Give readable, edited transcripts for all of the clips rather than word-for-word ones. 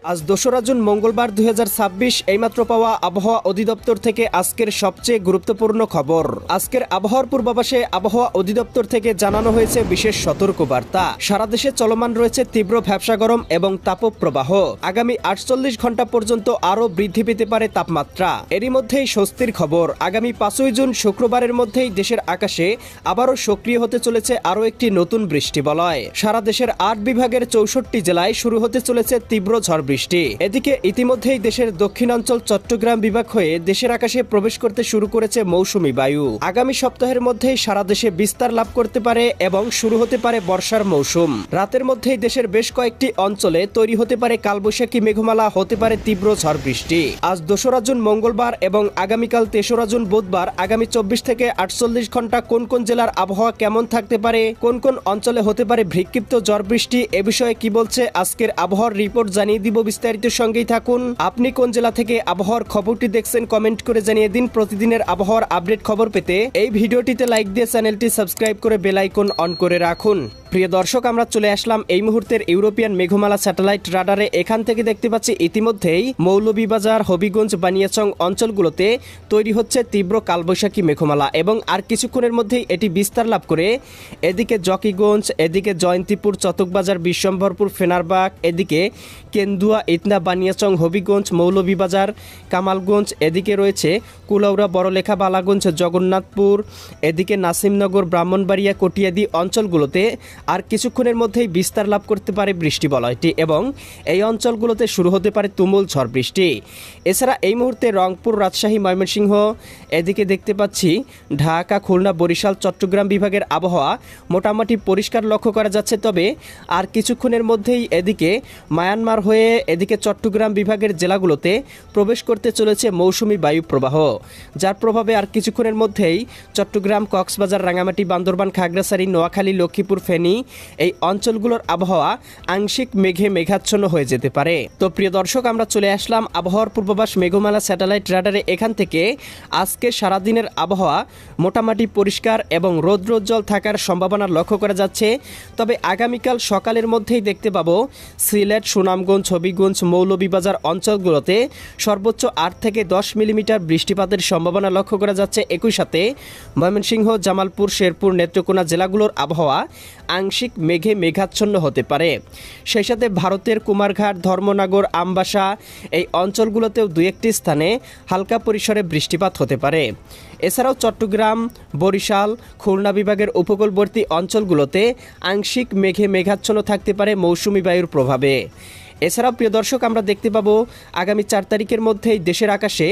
আজ ২রা জুন মঙ্গলবার ২০২৬ এইমাত্র পাওয়া আবহাওয়া অধিদপ্তর থেকে আজকের সবচেয়ে গুরুত্বপূর্ণ খবর। আজকের আবহাওয়ার পূর্বাভাসে আবহাওয়া অধিদপ্তর থেকে জানানো হয়েছে বিশেষ সতর্কবার্তা। সারা দেশে চলমান রয়েছে তীব্র ভ্যাপসা গরম এবং তাপপ্রবাহ। আগামী ৪৮ ঘন্টা পর্যন্ত আরও বৃদ্ধি পেতে পারে তাপমাত্রা। এরই মধ্যেই স্বস্তির খবর, আগামী ৫ই জুন শুক্রবারের মধ্যেই দেশের আকাশে আবারও সক্রিয় হতে চলেছে আরও একটি নতুন বৃষ্টিবলয়। সারা দেশের ৮ বিভাগের ৬৪ জেলায় শুরু হতে চলেছে তীব্র ঝড় বৃষ্টি। এদিকে ইতিমধ্যেই দেশের দক্ষিণাঞ্চল চট্টগ্রাম বিভাগ হয়ে দেশের আকাশে প্রবেশ করতে শুরু করেছে মৌসুমী বায়ু। আগামী সপ্তাহের মধ্যেই সারা দেশে বিস্তার লাভ করতে পারে এবং শুরু হতে পারে বর্ষার মৌসুম। রাতের মধ্যেই দেশের বেশ কয়েকটি অঞ্চলে তৈরি হতে পারে কালবৈশাখী মেঘমালা, হতে পারে তীব্র ঝড় বৃষ্টি। আজ ২রা জুন মঙ্গলবার এবং আগামীকাল ৩রা জুন বুধবার আগামী ২৪ থেকে ৪৮ ঘন্টা কোন কোন জেলার আবহাওয়া কেমন থাকতে পারে, কোন কোন অঞ্চলে হতে পারে বিক্ষিপ্ত ঝড় বৃষ্টি, এ বিষয়ে কি বলছে আজকের আবহাওয়ার রিপোর্ট জানিয়ে দিব। বিস্তারিত সঙ্গেই থাকুন। আপনি কোন জেলা থেকে আবহাওয়ার খবরটি দেখছেন কমেন্ট করে জানিয়ে দিন। প্রতিদিনের আবহাওয়ার আপডেট খবর পেতে এই ভিডিওটিতে লাইক দিয়ে চ্যানেলটি সাবস্ক্রাইব করে বেল আইকন অন করে রাখুন। প্রিয় দর্শক, আমরা চলে আসলাম এই মুহূর্তের ইউরোপিয়ান মেঘমালা স্যাটেলাইট রাডারে। এখান থেকে দেখতে পাচ্ছি ইতিমধ্যেই মৌলভীবাজার, হবিগঞ্জ, বানিয়াচং অঞ্চলগুলোতে তৈরি হচ্ছে তীব্র কালবৈশাখী মেঘমালা এবং আর কিছুক্ষণের মধ্যেই এটি বিস্তার লাভ করে এদিকে জকিগঞ্জ, এদিকে জয়ন্তীপুর, চতকবাজার, বিশ্বম্ভরপুর, ফেনারবাগ, এদিকে কেন্দুয়া, ইতনা, বানিয়াচং, হবিগঞ্জ, মৌলভীবাজার, কামালগঞ্জ, এদিকে রয়েছে কুলাউড়া, বড়লেখা, বালাগঞ্জ, জগন্নাথপুর, এদিকে নাসিমনগর, ব্রাহ্মণবাড়িয়া, কটিয়াদি অঞ্চলগুলোতে আর কিছুক্ষণের মধ্যেই বিস্তার লাভ করতে পারে বৃষ্টিবলয়টি এবং এই অঞ্চলগুলোতে শুরু হতে পারে তুমুল ঝড় বৃষ্টি। এছাড়া এই মুহূর্তে রংপুর, রাজশাহী, ময়মনসিংহ, এদিকে দেখতে পাচ্ছি ঢাকা, খুলনা, বরিশাল, চট্টগ্রাম বিভাগের আবহাওয়া মোটামুটি পরিষ্কার লক্ষ্য করা যাচ্ছে। তবে আর কিছুক্ষণের মধ্যেই এদিকে মায়ানমার হয়ে এদিকে চট্টগ্রাম বিভাগের জেলাগুলোতে প্রবেশ করতে চলেছে মৌসুমি বায়ু প্রবাহ, যার প্রভাবে আর কিছুক্ষণের মধ্যেই চট্টগ্রাম, কক্সবাজার, রাঙামাটি, বান্দরবান, খাগড়াছড়ি, নোয়াখালী, লক্ষ্মীপুর, ফেনী এই অঞ্চলগুলোর আবহাওয়া আংশিক মেঘে মেঘাচ্ছন্ন হয়ে যেতে পারে। তো প্রিয় দর্শক, আমরা চলে আসলাম আবহাওয়ার পূর্বাভাস মেঘমালা স্যাটেলাইট রাডারে। এখান থেকে আজকে সারাদিনের আবহাওয়া মোটামুটি পরিষ্কার এবং রৌদ্রোজ্জ্বল থাকার সম্ভাবনা লক্ষ্য করা যাচ্ছে। তবে আগামীকাল সকালের মধ্যেই দেখতে পাবো সিলেট, সুনামগঞ্জ, হবিগঞ্জ, মৌলভীবাজার অঞ্চলগুলোতে সর্বোচ্চ ৮ থেকে ১০ মিলিমিটার বৃষ্টিপাতের সম্ভাবনা লক্ষ্য করা যাচ্ছে। একই সাথে ময়মনসিংহ, জামালপুর, শেরপুর, নেত্রকোনা জেলাগুলোর আবহাওয়া আংশিক মেঘে মেঘাচ্ছন্ন হতে পারে। সেই সাথে ভারতের কুমারঘাট, ধর্মনগর, আমবাসা এই অঞ্চলগুলোতেও দু একটি স্থানে হালকা পরিসরে বৃষ্টিপাত হতে পারে। এছাড়াও চট্টগ্রাম, বরিশাল, খুলনা বিভাগের উপকূলবর্তী অঞ্চলগুলোতে আংশিক মেঘে মেঘাচ্ছন্ন থাকতে পারে মৌসুমি বায়ুর প্রভাবে। এছাড়াও প্রিয় দর্শক, আমরা দেখতে পাবো আগামী ৪ তারিখের মধ্যেই দেশের আকাশে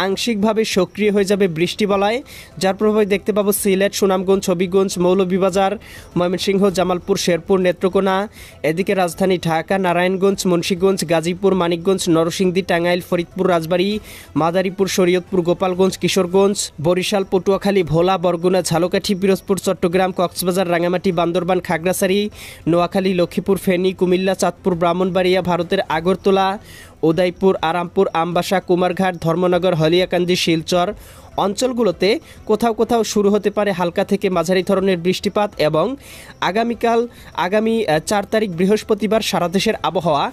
আংশিকভাবে সক্রিয় হয়ে যাবে বৃষ্টিবলয়, যার প্রভাবে দেখতে পাবো সিলেট, সুনামগঞ্জ, হবিগঞ্জ, মৌলভীবাজার, ময়মনসিংহ, জামালপুর, শেরপুর, নেত্রকোনা, এদিকে রাজধানী ঢাকা, নারায়ণগঞ্জ, মুন্সিগঞ্জ, গাজীপুর, মানিকগঞ্জ, নরসিংদী, টাঙ্গাইল, ফরিদপুর, রাজবাড়ী, মাদারীপুর, শরীয়তপুর, গোপালগঞ্জ, কিশোরগঞ্জ, বরিশাল, পটুয়াখালী, ভোলা, বরগুনা, ঝালকাঠি, পিরোজপুর, চট্টগ্রাম, কক্সবাজার, রাঙামাটি, বান্দরবান, খাগড়াছড়ি, নোয়াখালী, লক্ষ্মীপুর, ফেনী, কুমিল্লা, চাঁদপুর, ব্রাহ্মণবাড়িয়া, ভারতের আগরতলা, উদয়পুর, আরামপুর, আমবাসা, কুমারঘাট, ধর্মনগর, হলিয়াকান্দি, শিলচর অঞ্চলগুলোতে কোথাও কোথাও শুরু হতে পারে হালকা থেকে মাঝারি ধরনের বৃষ্টিপাত এবং আগামী ৪ তারিখ বৃহস্পতিবার সারা দেশের আবহাওয়া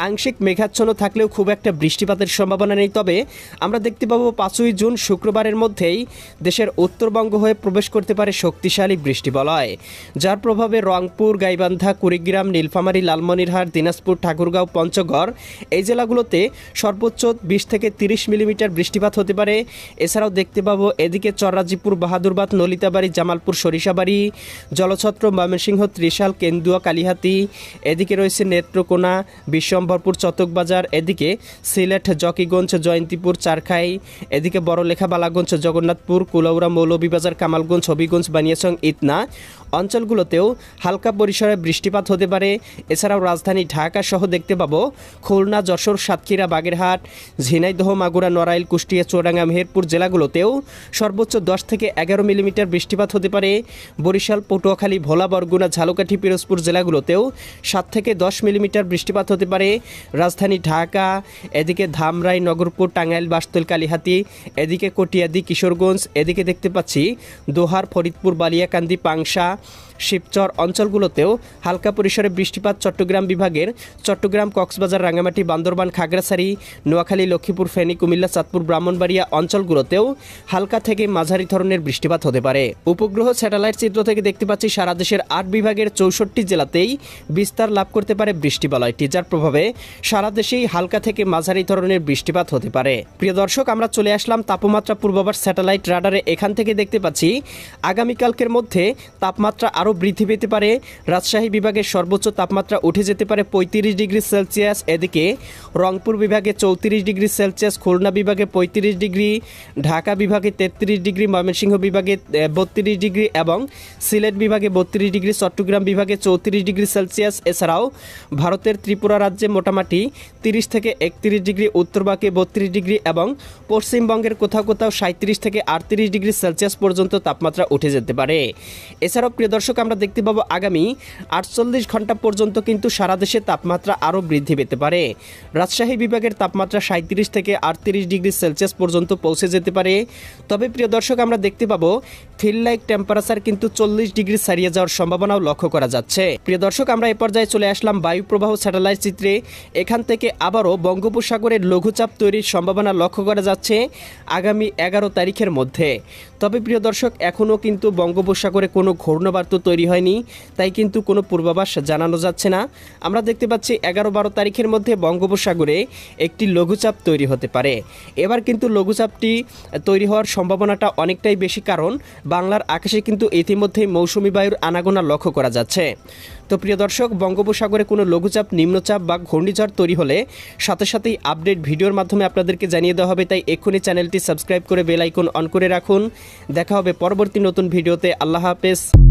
আংশিক মেঘাচ্ছন্ন থাকলেও খুব একটা বৃষ্টিপাতের সম্ভাবনা নেই। তবে আমরা দেখতে পাবো ৫ই জুন শুক্রবারের মধ্যেই দেশের উত্তরবঙ্গ হয়ে প্রবেশ করতে পারে শক্তিশালী বৃষ্টিবলয়, যার প্রভাবে রংপুর, গাইবান্ধা, কুড়িগ্রাম, নীলফামারী, লালমনিরহাট, দিনাজপুর, ঠাকুরগাঁও, পঞ্চগড় এই জেলাগুলোতে সর্বোচ্চ ২০ থেকে ৩০ মিলিমিটার বৃষ্টিপাত হতে পারে। এছাড়াও দেখতে পাবো এদিকে চররাজিপুর, বাহাদুরবাদ, নলিতাবাড়ি, জামালপুর, সরিষাবাড়ি, জলছত্র, ময়মনসিংহ, ত্রিশাল, কেন্দুয়া, কালিহাতি, এদিকে রয়েছে নেত্রকোনা, বিশ্বম্ভরপুর, চতকবাজার, এদিকে সিলেট, জকিগঞ্জ, জয়ন্তীপুর, চারখাই, এদিকে বড়লেখা, বালাগঞ্জ, জগন্নাথপুর, কুলাউড়া, মৌলভীবাজার, কামালগঞ্জ, হবিগঞ্জ, বানিয়াচং, ইতনা অঞ্চলগুলোতেও হালকা পরিসরে বৃষ্টিপাত হতে পারে। এছাড়াও রাজধানী ঢাকা সহ দেখতে পাবো খুলনা, যশোর, সাতক্ষীরা, বাগেরহাট, ঝিনাইদহ, মাগুরা, নড়াইল, কুষ্টিয়া, চুয়াডাঙ্গা, মেহেরপুর জেলাগুলোতেও সর্বোচ্চ ১০ থেকে ১১ মিলিমিটার বৃষ্টিপাত হতে পারে। বরিশাল, পটুয়াখালী, ভোলা, বরগুনা, ঝালকাঠি, পিরোজপুর জেলাগুলোতেও ৭ থেকে ১০ মিলিমিটার বৃষ্টিপাত হতে পারে। রাজধানী ঢাকা, এদিকে ধামরাই, নগরপুর, টাঙ্গাইল, বাসতল, কালিহাতি, এদিকে কটিয়াদি, কিশোরগঞ্জ, এদিকে দেখতে পাচ্ছি দোহার, ফরিদপুর, বালিয়াকান্দি, পাংশা, শিবচর অঞ্চলগুলোতেও হালকা পরিসরে বৃষ্টিপাত। চট্টগ্রাম বিভাগের চট্টগ্রাম, কক্সবাজার, রাঙ্গামাটি, বান্দরবান, খাগড়াছড়ি, নোয়াখালী, লক্ষ্মীপুর, ফেনী, কুমিল্লা, চাঁদপুর, ব্রাহ্মণবাড়িয়া অঞ্চলগুলোতেও হালকা থেকে মাঝারি ধরনের বৃষ্টিপাত হতে পারে। উপগ্রহ স্যাটেলাইট চিত্র থেকে দেখতে পাচ্ছি সারা দেশের 8 বিভাগের 64 জেলাতেই বিস্তার লাভ করতে পারে বৃষ্টিবলয়টি, যার প্রভাবে সারা দেশেই হালকা থেকে মাঝারি ধরনের বৃষ্টিপাত হতে পারে। প্রিয় দর্শক, আমরা চলে আসলাম তাপমাত্রা পূর্বাভাস স্যাটেলাইট রাডারে। এখান থেকে দেখতে পাচ্ছি আগামীকালকের মধ্যে তাপমাত্রা আরও বৃদ্ধি পেতে পারে। রাজশাহী বিভাগের সর্বোচ্চ তাপমাত্রা উঠে যেতে পারে 35 ডিগ্রি সেলসিয়াস। এদিকে রংপুর বিভাগে 34 ডিগ্রি সেলসিয়াস, খুলনা বিভাগে 35 ডিগ্রি, ঢাকা বিভাগে 33 ডিগ্রি, ময়মনসিংহ বিভাগে 32 ডিগ্রি এবং সিলেট বিভাগে 32 ডিগ্রি, চট্টগ্রাম বিভাগে 34 ডিগ্রি সেলসিয়াস। এছাড়াও ভারতের ত্রিপুরা রাজ্যে মোটামুটি 30 থেকে 31 ডিগ্রি, উত্তরবঙ্গে 32 ডিগ্রি এবং পশ্চিমবঙ্গের কোথাও কোথাও 37 থেকে 38 ডিগ্রি সেলসিয়াস পর্যন্ত তাপমাত্রা উঠে যেতে পারে। এছাড়াও প্রিয় দর্শক, আমরা দেখতে পাবো আগামী 48 ঘন্টা পর্যন্ত কিন্তু সারা দেশে তাপমাত্রা আরও বৃদ্ধি পেতে পারে। রাজশাহী বিভাগের তাপমাত্রা 37 থেকে 38 ডিগ্রি সেলসিয়াস পর্যন্ত পৌঁছে যেতে পারে। তবে প্রিয় দর্শক, আমরা দেখতে পাবো ফিল লাইক টেম্পারেচার কিন্তু 40 ডিগ্রি ছাড়িয়ে যাওয়ার সম্ভাবনাও লক্ষ্য করা যাচ্ছে। প্রিয় দর্শক, আমরা এ পর্যায়ে চলে আসলাম বায়ু প্রবাহ স্যাটেলাইট চিত্রে। এখান থেকে আবারও বঙ্গোপসাগরের লঘুচাপ তৈরির সম্ভাবনা লক্ষ্য করা যাচ্ছে আগামী 11 তারিখের মধ্যে। তবে প্রিয় দর্শক, এখনও কিন্তু বঙ্গোপসাগরে কোনো ঘূর্ণাবর্ত তৈরি হয়নি, তাই কিন্তু কোনো পূর্বাভাস জানানো যাচ্ছে না। আমরা দেখতে পাচ্ছি 11-12 তারিখের মধ্যে বঙ্গোপসাগরে একটি লঘুচাপ তৈরি হতে পারে। এবার কিন্তু লঘুচাপটি তৈরি হওয়ার সম্ভাবনাটা অনেকটাই বেশি, কারণ বাংলার আকাশে কিন্তু ইতিমধ্যেই মৌসুমি বায়ুর আনাগোনা লক্ষ্য করা যাচ্ছে। তো প্রিয় দর্শক, বঙ্গোপসাগরে কোনো লঘুচাপ, নিম্নচাপ বা ঘূর্ণিঝড় তৈরি হলে সাথে সাথেই আপডেট ভিডিওর মাধ্যমে আপনাদেরকে জানিয়ে দেওয়া হবে। তাই এক্ষুনি চ্যানেলটি সাবস্ক্রাইব করে বেল আইকন অন করে রাখুন। দেখা হবে পরবর্তী নতুন ভিডিওতে। আল্লাহ হাফেজ।